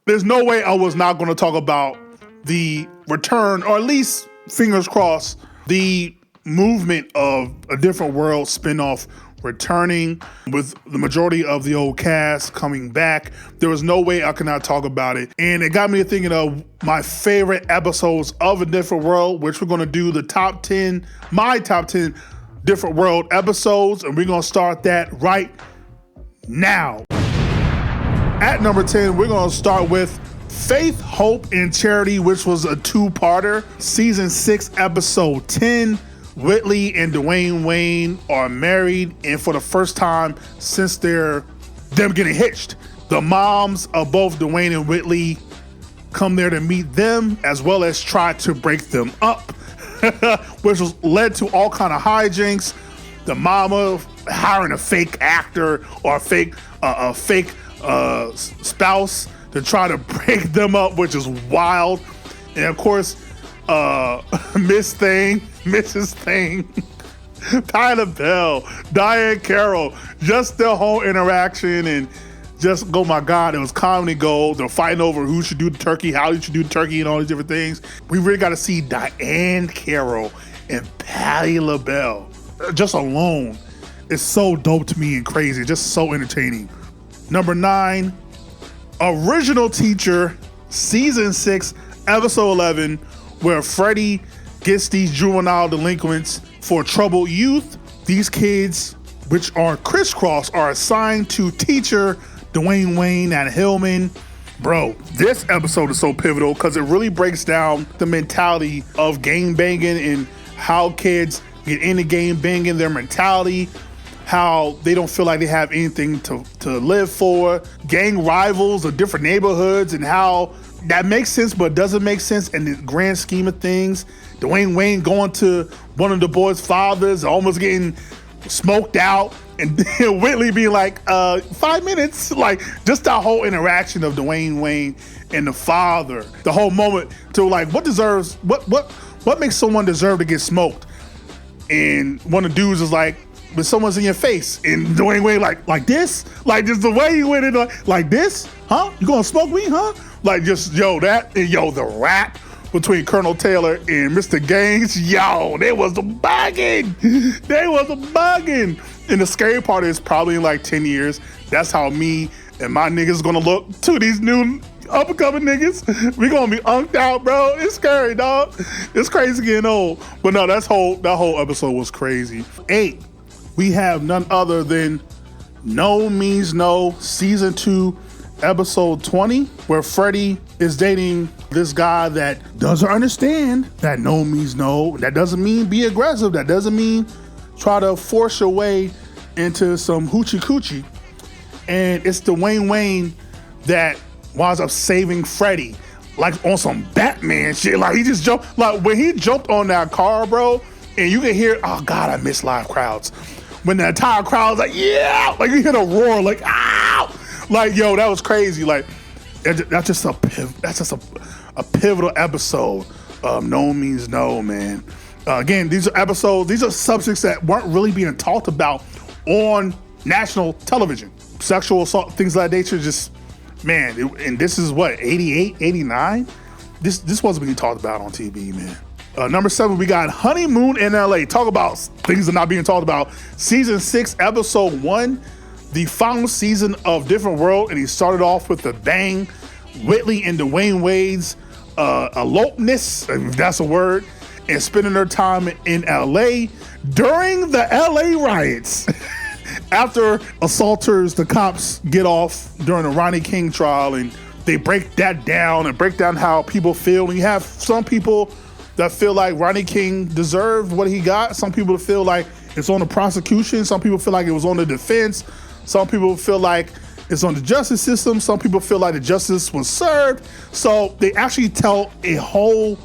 there's no way I was not going to talk about the return, or at least, fingers crossed, the movement of A Different World spinoff returning with the majority of the old cast coming back. There was no way I could not talk about it. And it got me thinking of my favorite episodes of A Different World, which we're going to do the top 10, my top 10 Different World episodes. And we're going to start that right now. At number 10, we're going to start with Faith, Hope, and Charity, which was a two-parter. Season 6, episode 10. Whitley and Dwayne Wayne are married, and for the first time since them getting hitched, the moms of both Dwayne and Whitley come there to meet them, as well as try to break them up, which was led to all kind of hijinks. The mama hiring a fake actor or a fake spouse to try to break them up, which is wild. And of course, Mrs. Thing, Tyler Bell, Diane Carroll, just the whole interaction, and just, oh my God, it was comedy gold. They're fighting over who should do the turkey, how you should do the turkey, and all these different things. We really got to see Diane Carroll and Patti LaBelle just alone. It's so dope to me and crazy, just so entertaining. Number 9, Original Teacher, Season 6, Episode 11, where Freddie gets these juvenile delinquents for troubled youth. These kids, which are crisscross, are assigned to teacher Dwayne Wayne at Hillman. Bro, this episode is so pivotal because it really breaks down the mentality of gang banging and how kids get into gang banging, their mentality, how they don't feel like they have anything to live for, gang rivals of different neighborhoods, and how that makes sense but doesn't make sense in the grand scheme of things. Dwayne Wayne going to one of the boys' fathers, almost getting smoked out, and Whitley being like, 5 minutes. Like, just that whole interaction of Dwayne Wayne and the father, the whole moment to like, what makes someone deserve to get smoked? And one of the dudes is like, but someone's in your face, and Dwayne Wayne like this, like just the way he went in, like this, huh? You gonna smoke me, huh? Like just the rap between Colonel Taylor and Mr. Gaines, they was the bugging. And the scary part is probably in like 10 years, that's how me and my niggas gonna look to these new up-and-coming niggas. We gonna be unked out, bro. It's scary, dog. It's crazy getting old. But no, that whole episode was crazy. 8, we have none other than No Means No, Season 2, Episode 20, where Freddie is dating this guy that doesn't understand that no means no. That doesn't mean be aggressive. That doesn't mean try to force your way into some hoochie coochie. And it's Dwayne Wayne that winds up saving Freddie, like on some Batman shit. Like he just jumped, like when he jumped on that car, bro, and you can hear, oh God, I miss live crowds. When the entire crowd's like, yeah, like you hear a roar, like, ow! Like, yo, that was crazy. Like, that's just a pivotal episode of No Means No, man. Again, these are subjects that weren't really being talked about on national television. Sexual assault, things like that nature, just, man, and this is what, 88, 89? This wasn't being talked about on TV, man. Number 7, we got Honeymoon in LA. Talk about things that are not being talked about. Season 6, Episode 1. The final season of Different World, and he started off with a bang. Whitley and Dwayne Wade's elopeness, if that's a word, and spending their time in LA during the LA riots. After assaulters, the cops get off during the Rodney King trial, and they break that down and break down how people feel. And you have some people that feel like Rodney King deserved what he got. Some people feel like it's on the prosecution. Some people feel like it was on the defense. Some people feel like it's on the justice system. Some people feel like the justice was served. So they actually tell a whole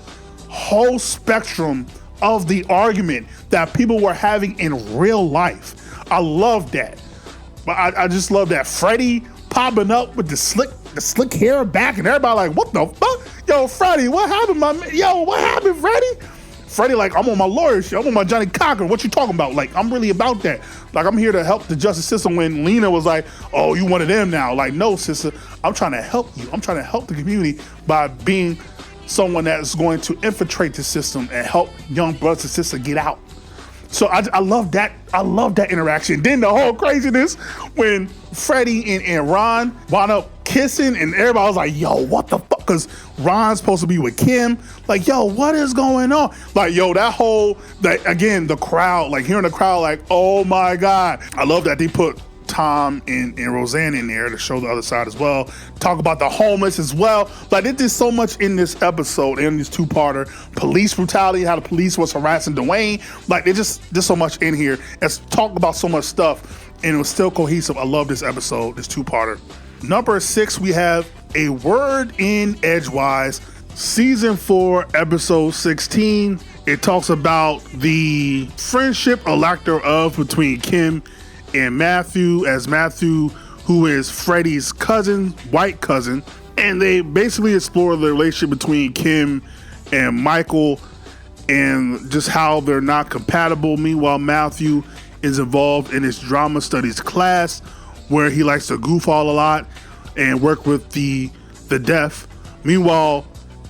spectrum of the argument that people were having in real life. I love that. But I just love that. Freddie popping up with the slick hair back, and everybody like, what the fuck? Yo, Freddie, what happened, my man? Yo, what happened, Freddie? Freddie like, I'm on my lawyer shit. I'm on my Johnny Cochran. What you talking about? Like, I'm really about that. Like, I'm here to help the justice system. When Lena was like, oh, you one of them now. Like, no, sister, I'm trying to help you. I'm trying to help the community by being someone that's going to infiltrate the system and help young brothers and sisters get out. So I love that. I love that interaction. Then the whole craziness when Freddie and Ron wound up kissing and everybody was like, yo, what the fuck? Because Ron's supposed to be with Kim. Like, yo, what is going on? Like, yo, again, the crowd, like hearing the crowd like, oh my God. I love that they put Tom and Roseanne in there to show the other side as well. Talk about the homeless as well. Like, they did so much in this episode, in this two-parter. Police brutality, how the police was harassing Dwayne. Like, they just did so much in here. It's talk about so much stuff, and it was still cohesive. I love this episode, this two-parter. Number 6, we have A Word in Edgewise, Season 4, Episode 16. It talks about the friendship, or lack thereof, between Kim and Matthew, as Matthew, who is Freddie's cousin, white cousin, and they basically explore the relationship between Kim and Michael and just how they're not compatible. Meanwhile, Matthew is involved in his drama studies class where he likes to goof all a lot and work with the deaf. Meanwhile,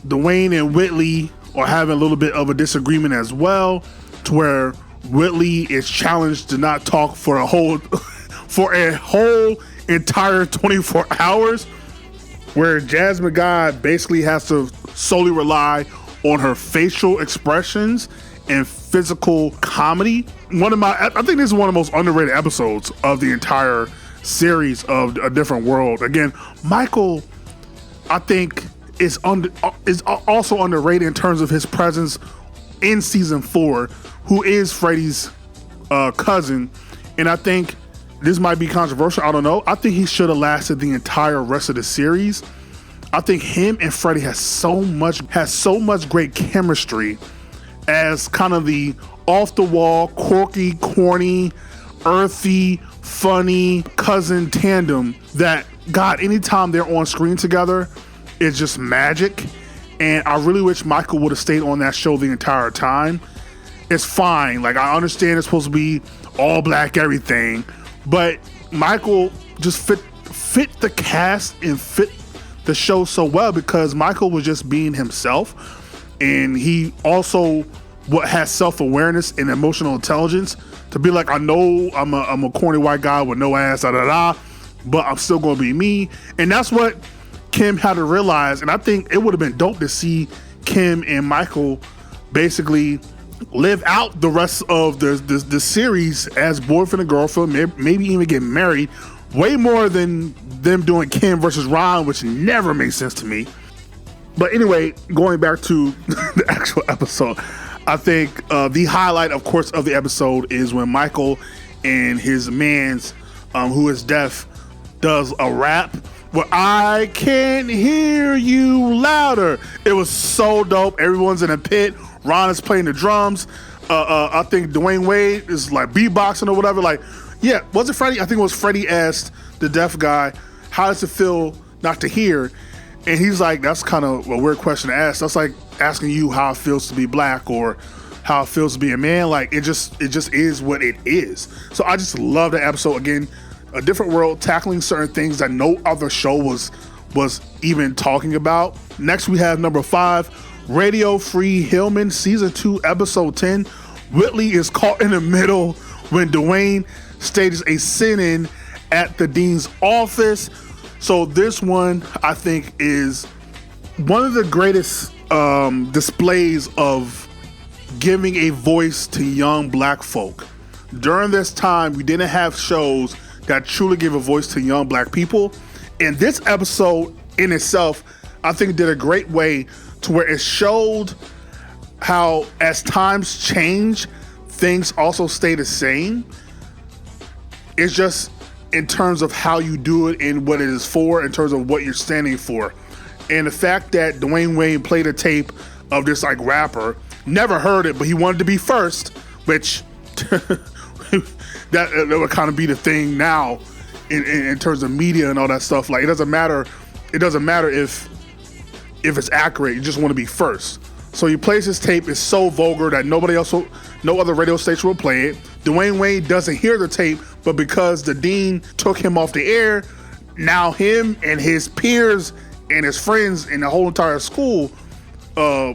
Dwayne and Whitley are having a little bit of a disagreement as well, to where Whitley is challenged to not talk for a whole entire 24 hours, where Jasmine Guy basically has to solely rely on her facial expressions and physical comedy. I think this is one of the most underrated episodes of the entire series of A Different World. Again, Michael, I think, is also underrated in terms of his presence in season 4, who is Freddie's cousin. And I think this might be controversial. I don't know. I think he should have lasted the entire rest of the series. I think him and Freddie has so much great chemistry as kind of the off the wall, quirky, corny, earthy, funny cousin tandem that, God, anytime they're on screen together, it's just magic. And I really wish Michael would have stayed on that show the entire time. It's fine. Like, I understand it's supposed to be all black everything, but Michael just fit the cast and fit the show so well because Michael was just being himself, and he also has self-awareness and emotional intelligence to be like, I know I'm a corny white guy with no ass, but I'm still gonna be me. And that's what Kim had to realize. And I think it would have been dope to see Kim and Michael basically live out the rest of the series as boyfriend and girlfriend, maybe even get married, way more than them doing Kim versus Ron, which never makes sense to me. But anyway, going back to the actual episode, I think the highlight, of course, of the episode is when Michael and his mans, who is deaf, does a rap where I can't hear you louder. It was so dope. Everyone's in a pit. Ron is playing the drums. I think Dwayne Wade is like beatboxing or whatever. Like, yeah, was it Freddie? I think it was Freddie asked the deaf guy, how does it feel not to hear? And he's like, that's kind of a weird question to ask. That's like asking you how it feels to be black or how it feels to be a man. Like, it just is what it is. So I just love the episode. Again, A Different World, tackling certain things that no other show was even talking about. Next, we have number 5, Radio Free Hillman, Season 2, Episode 10. Whitley is caught in the middle when Dwayne stages a sit-in at the dean's office. So this one, I think, is one of the greatest displays of giving a voice to young black folk. During this time, we didn't have shows that truly give a voice to young black people. And this episode in itself, I think, did a great way to where it showed how as times change, things also stay the same. It's just in terms of how you do it and what it is for, in terms of what you're standing for. And the fact that Dwayne Wade played a tape of this like rapper, never heard it, but he wanted to be first, which that would kind of be the thing now in terms of media and all that stuff. Like, it doesn't matter if it's accurate, you just want to be first. So he plays his tape. It's so vulgar that no other radio station will play it. Dwayne Wade doesn't hear the tape, but because the dean took him off the air, now him and his peers and his friends and the whole entire school,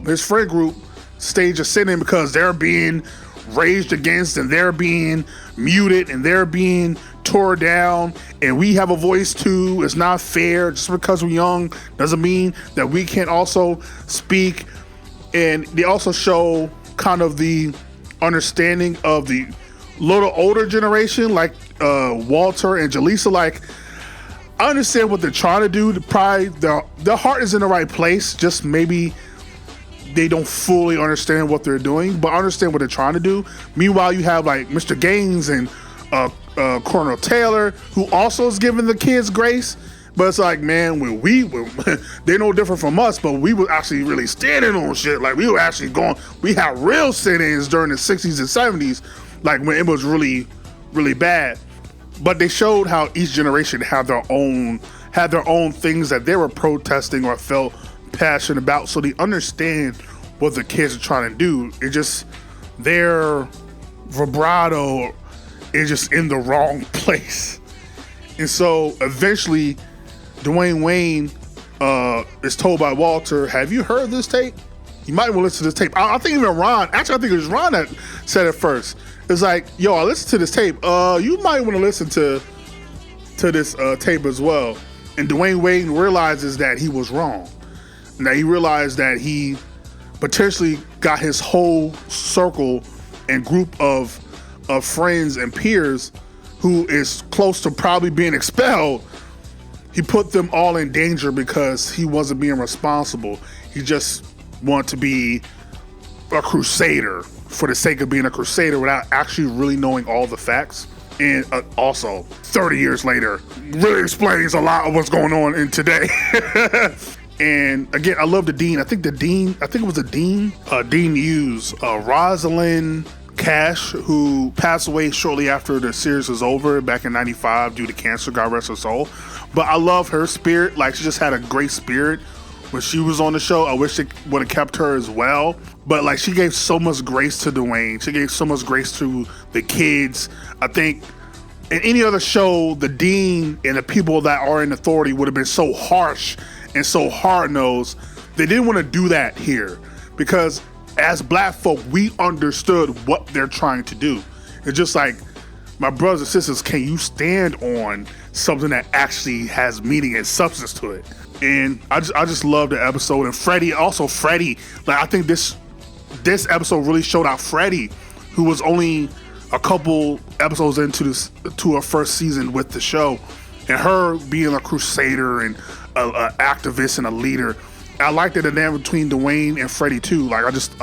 his friend group, stage a sit-in because they're being raged against and they're being muted and they're being tore down, and we have a voice too. It's not fair. Just because we're young doesn't mean that we can't also speak. And they also show kind of the understanding of the little older generation, like Walter and Jaleesa. Like, I understand what they're trying to do. Probably their heart is in the right place. Just maybe they don't fully understand what they're doing, but understand what they're trying to do. Meanwhile, you have like Mr. Gaines and Colonel Taylor, who also is giving the kids grace. But it's like, man, they're no different from us, but we were actually really standing on shit. Like, we were actually we had real sit-ins during the 60s and 70s, like when it was really, really bad. But they showed how each generation had their own things that they were protesting or felt passionate about. So they understand what the kids are trying to do. It just, their vibrato is just in the wrong place. And so eventually, Dwayne Wayne is told by Walter, have you heard this tape? You might want to listen to this tape. I think even Ron, actually I think it was Ron that said it first. It's like, yo, I listened to this tape. You might want to listen to this tape as well. And Dwayne Wayne realizes that he was wrong. Now he realized that he potentially got his whole circle and group of friends and peers who is close to probably being expelled. He put them all in danger because he wasn't being responsible. He just wanted to be a crusader for the sake of being a crusader without actually really knowing all the facts. And also, 30 years later, really explains a lot of what's going on in today. And again, I love the dean. I think it was the dean, Dean Hughes, Rosalind Cash, who passed away shortly after the series was over back in 95 due to cancer, God rest her soul. But I love her spirit. Like, she just had a great spirit when she was on the show. I wish it would have kept her as well. But like, she gave so much grace to Dwayne. She gave so much grace to the kids. I think in any other show, the dean and the people that are in authority would have been so harsh and so hard-nosed. They didn't want to do that here because as Black folk, we understood what they're trying to do. It's just like, my brothers and sisters, can you stand on something that actually has meaning and substance to it? And I just love the episode. And Freddie, like, I think this episode really showed out Freddie, who was only a couple episodes to her first season with the show, and her being a crusader and an activist and a leader. I like the dynamic between Dwayne and Freddie too. Like, I just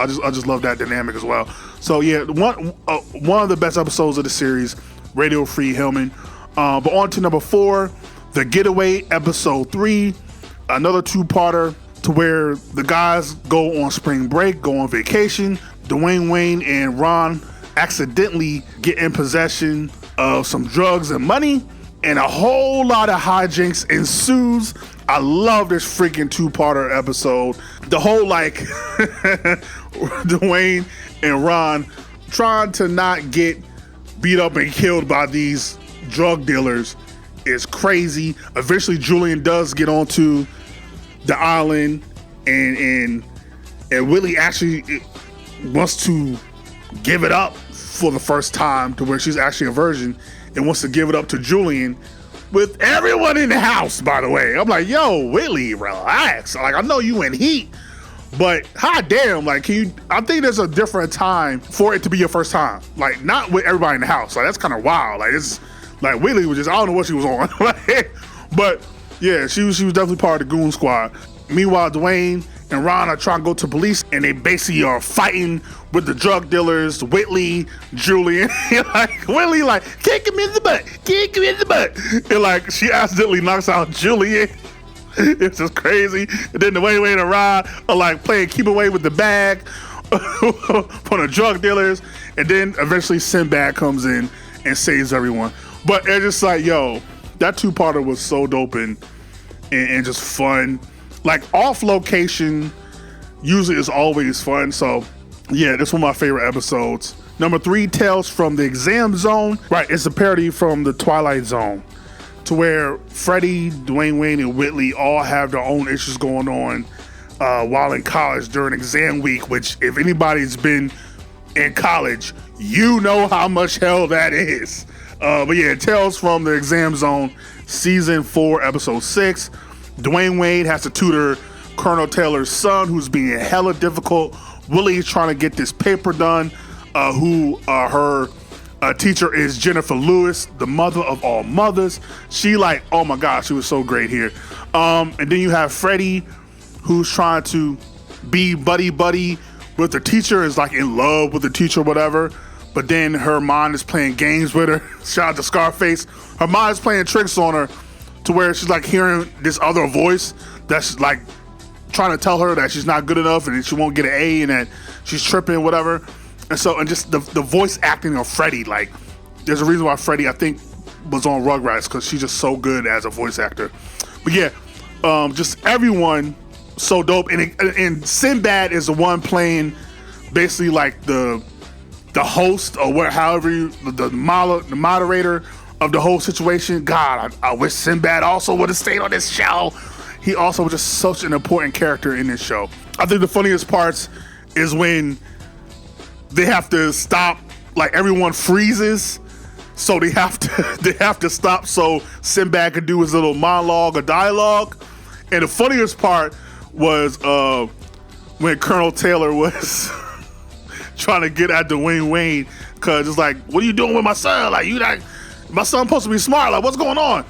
love that dynamic as well. So yeah, one of the best episodes of the series, Radio Free Hillman. But on to number 4, The Getaway, episode 3, another two-parter to where the guys go on spring break, go on vacation. Dwayne Wayne and Ron accidentally get in possession of some drugs and money, and a whole lot of hijinks ensues. I love this freaking two-parter episode. The whole, like, Dwayne and Ron trying to not get beat up and killed by these drug dealers is crazy. Eventually, Julian does get onto the island, and Willie actually wants to give it up for the first time, to where she's actually a virgin and wants to give it up to Julian with everyone in the house, by the way. I'm like, yo, Willie, relax. Like, I know you in heat, but hot damn, like, I think there's a different time for it to be your first time. Like, not with everybody in the house. Like, that's kind of wild. Like, it's like Willie was just, I don't know what she was on. But yeah, she was definitely part of the goon squad. Meanwhile, Dwayne and Ron are trying to go to police, and they basically are fighting with the drug dealers, Whitley, Julian. Like, Whitley, like, kick him in the butt. And like, she accidentally knocks out Julian. It's just crazy. And then Dwayne and Ron are like playing keep away with the bag from the drug dealers. And then eventually Sinbad comes in and saves everyone. But it's just like, yo, that two-parter was so dope and just fun. Like, off location, usually is always fun. So yeah, this is one of my favorite episodes. Number 3, Tales from the Exam Zone. Right, it's a parody from the Twilight Zone, to where Freddie, Dwayne Wayne, and Whitley all have their own issues going on while in college during exam week, which if anybody's been in college, you know how much hell that is. But yeah, Tales from the Exam Zone, season 4, episode 6. Dwayne Wade has to tutor Colonel Taylor's son, who's being hella difficult. Willie's trying to get this paper done, her teacher is Jennifer Lewis, the mother of all mothers. She like, oh my gosh, she was so great here. And then you have Freddie, who's trying to be buddy with the teacher, is like in love with the teacher, whatever. But then her mind is playing games with her. Shout out to Scarface. Her mind is playing tricks on her, to where she's like hearing this other voice that's like trying to tell her that she's not good enough and she won't get an A and that she's tripping, whatever. And just the voice acting of Freddie, like, there's a reason why Freddie, I think, was on Rugrats, because she's just so good as a voice actor. But yeah, just everyone so dope. And Sinbad is the one playing basically like the host, or the moderator of the whole situation. God, I wish Sinbad also would have stayed on this show. He also was just such an important character in this show. I think the funniest parts is when they have to stop, like everyone freezes, so they have to stop so Sinbad could do his little monologue or dialogue. And the funniest part was when Colonel Taylor was trying to get at Dwayne Wayne, because it's like, what are you doing with my son? Like, my son's supposed to be smart. Like, what's going on?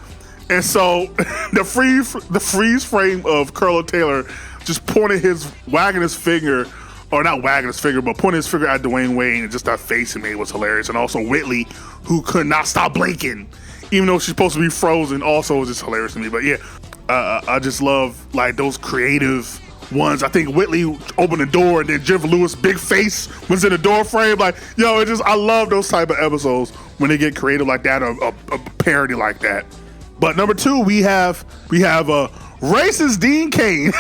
And so the freeze frame of Colonel Taylor just wagging his finger, or not wagging his finger, but pointing his finger at Dwayne Wayne, and just that face he made was hilarious. And also Whitley, who could not stop blinking, even though she's supposed to be frozen, also was just hilarious to me. But yeah, I just love like those creative ones. I think Whitley opened the door, and then Jennifer Lewis' big face was in the door frame. Like, yo, I love those type of episodes when they get creative like that, or a parody like that. But number 2, we have racist Dean Cain.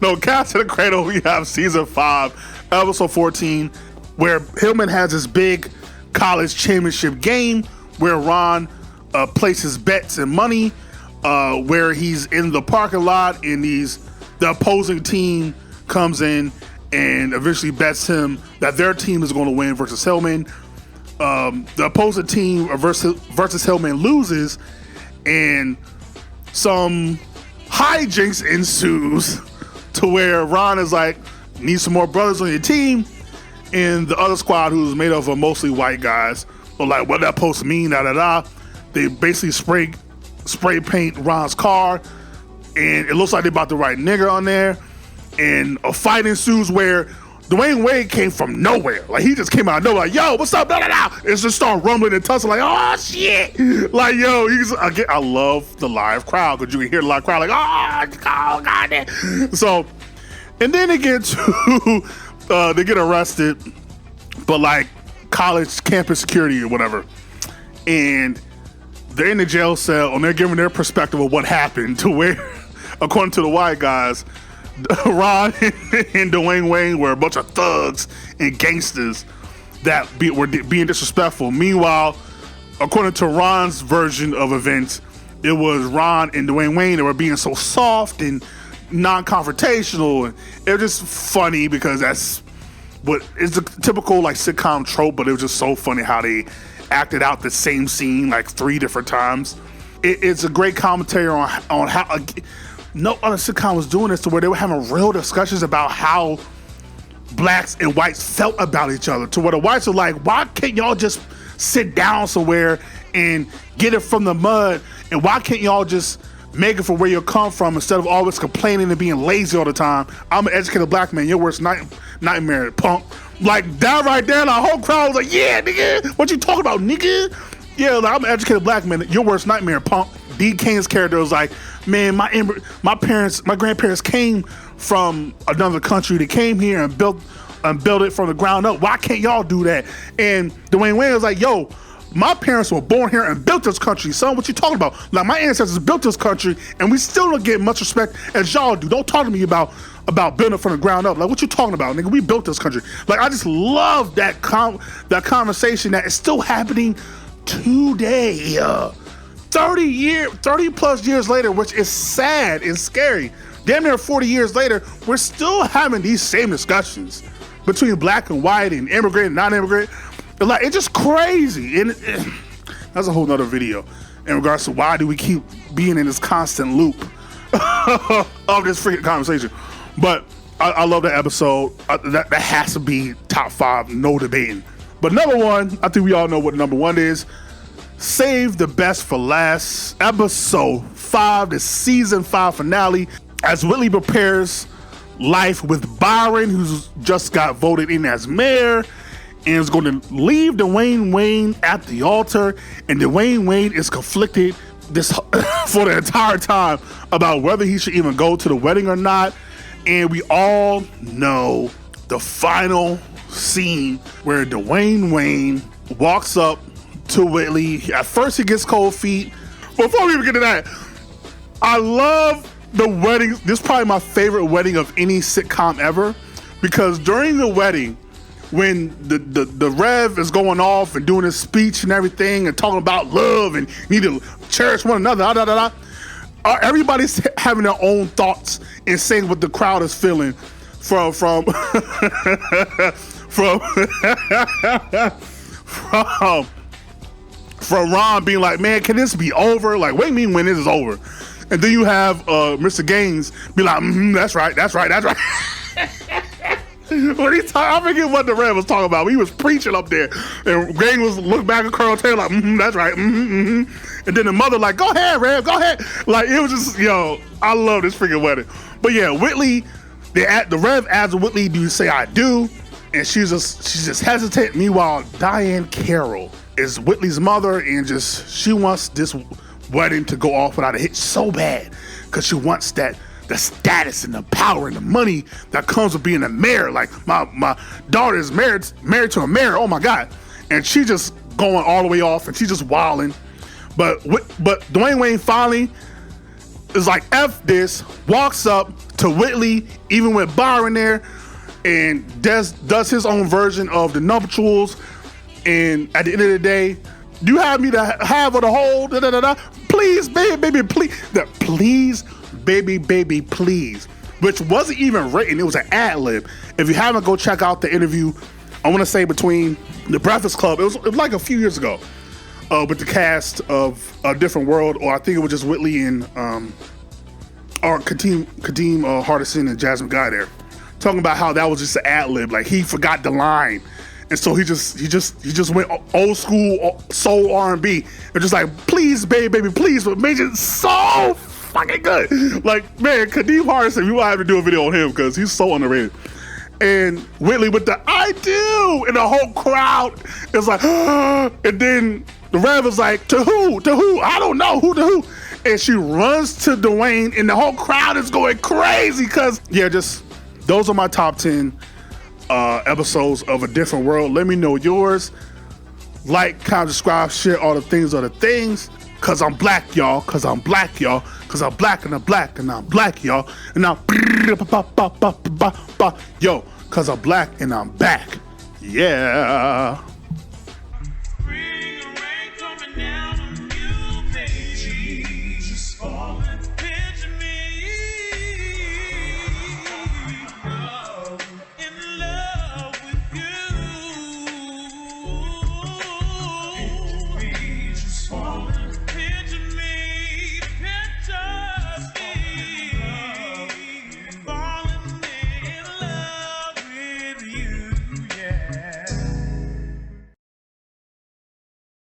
No, Cast to the Cradle, we have season 5, episode 14, where Hillman has this big college championship game where Ron places bets and money, where he's in the parking lot, and the opposing team comes in and eventually bets him that their team is going to win versus Hillman. The opposing team versus Hillman loses, and some hijinks ensues, to where Ron is like, need some more brothers on your team, and the other squad, who's made up of mostly white guys, are like, what that supposed to mean, They basically spray paint Ron's car, and it looks like they're about to write nigger on there, and a fight ensues where Dwayne Wade came from nowhere. Like, he just came out of nowhere, like, yo, what's up, blah, blah, blah. It's just start rumbling and tussling, like, oh, shit. Like, yo, I love the live crowd, because you can hear the live crowd, like, oh, God. So, and then they get arrested, but like college campus security or whatever. And they're in the jail cell, and they're giving their perspective of what happened, to where, according to the white guys, Ron and Dwayne Wayne were a bunch of thugs and gangsters that were being disrespectful. Meanwhile, according to Ron's version of events, it was Ron and Dwayne Wayne that were being so soft and non-confrontational. And it was just funny, because that's what is the typical like sitcom trope, but it was just so funny how they acted out the same scene like 3 different times. It's a great commentary on how no other sitcom was doing this, to where they were having real discussions about how blacks and whites felt about each other, to where the whites are like, why can't y'all just sit down somewhere and get it from the mud, and why can't y'all just make it from where you come from, instead of always complaining and being lazy all the time? I'm an educated black man, your worst nightmare, punk. Like, that right there, the whole crowd was like, yeah, nigga, what you talking about, nigga? Yeah, like, I'm an educated black man, your worst nightmare, punk. Dean Cain's character was like, man, my grandparents came from another country. They came here and built it from the ground up. Why can't y'all do that? And Dwayne Wayne was like, yo, My parents were born here and built this country, son. What you talking about? Like, my ancestors built this country, and we still don't get much respect as y'all do. Don't talk to me about building from the ground up. Like, what you talking about, nigga? We built this country. Like, I just love that conversation that is still happening today. 30 plus years later, which is sad and scary. Damn near 40 years later, we're still having these same discussions between black and white and immigrant and non-immigrant. Like, it's just crazy. And that's a whole nother video in regards to why do we keep being in this constant loop of this freaking conversation. But I love that episode. That has to be top 5, no debating. But number 1, I think we all know what number 1 is. Save the best for last. Episode 5, the season 5 finale, as Whitley prepares life with Byron, who's just got voted in as mayor, and is going to leave Dwayne Wayne at the altar. And Dwayne Wayne is conflicted for the entire time about whether he should even go to the wedding or not. And we all know the final scene where Dwayne Wayne walks up to Whitley. At first he gets cold feet. Before we even get to that, I love the wedding. This is probably my favorite wedding of any sitcom ever, because during the wedding, when the Rev is going off and doing his speech and everything and talking about love and need to cherish one another, everybody's having their own thoughts and saying what the crowd is feeling from Ron being like, man, can this be over? Like, what do you mean when this is over? And then you have Mr. Gaines be like, that's right. When I forget what the Rev was talking about. He was preaching up there, and Gaines was look back at Colonel Taylor like, that's right. And then the mother like, go ahead, Rev, go ahead. Like, it was just, I love this freaking wedding. But yeah, Whitley, the Rev asks Whitley, do you say I do? And she's just hesitant. Meanwhile, Diane Carroll is Whitley's mother, and she wants this wedding to go off without a hitch so bad, because she wants the status and the power and the money that comes with being a mayor. Like, my daughter is married to a mayor. Oh my God. And she just going all the way off, and she's just wilding. But Dwayne Wayne finally is like, F this, walks up to Whitley, even with Byron there, and does his own version of the nuptials. And at the end of the day, you have me to have or to hold, please, baby, please. Please, baby, please. Which wasn't even written, it was an ad-lib. If you haven't, go check out the interview, I want to say between The Breakfast Club, it was like a few years ago, with the cast of A Different World, or I think it was just Whitley and or Kadeem Hardison and Jasmine Guy there, talking about how that was just an ad-lib, like he forgot the line. And so he just went old school soul R&B and just like, please, baby, please, but made it so fucking good. Like, man, Kadeem Hardison, we will have to do a video on him because he's so underrated. And Whitley with the I do, and the whole crowd is like, and then the Rev is like, to who? I don't know, who to who? And she runs to Dwayne, and the whole crowd is going crazy because, those are my top 10 episodes of A Different World. Let me know yours. Like, comment, subscribe, share all the things, cause I'm black, y'all, cause I'm black, and I'm black, and I'm black, y'all, and I'm yo, cause I'm black and I'm back, yeah.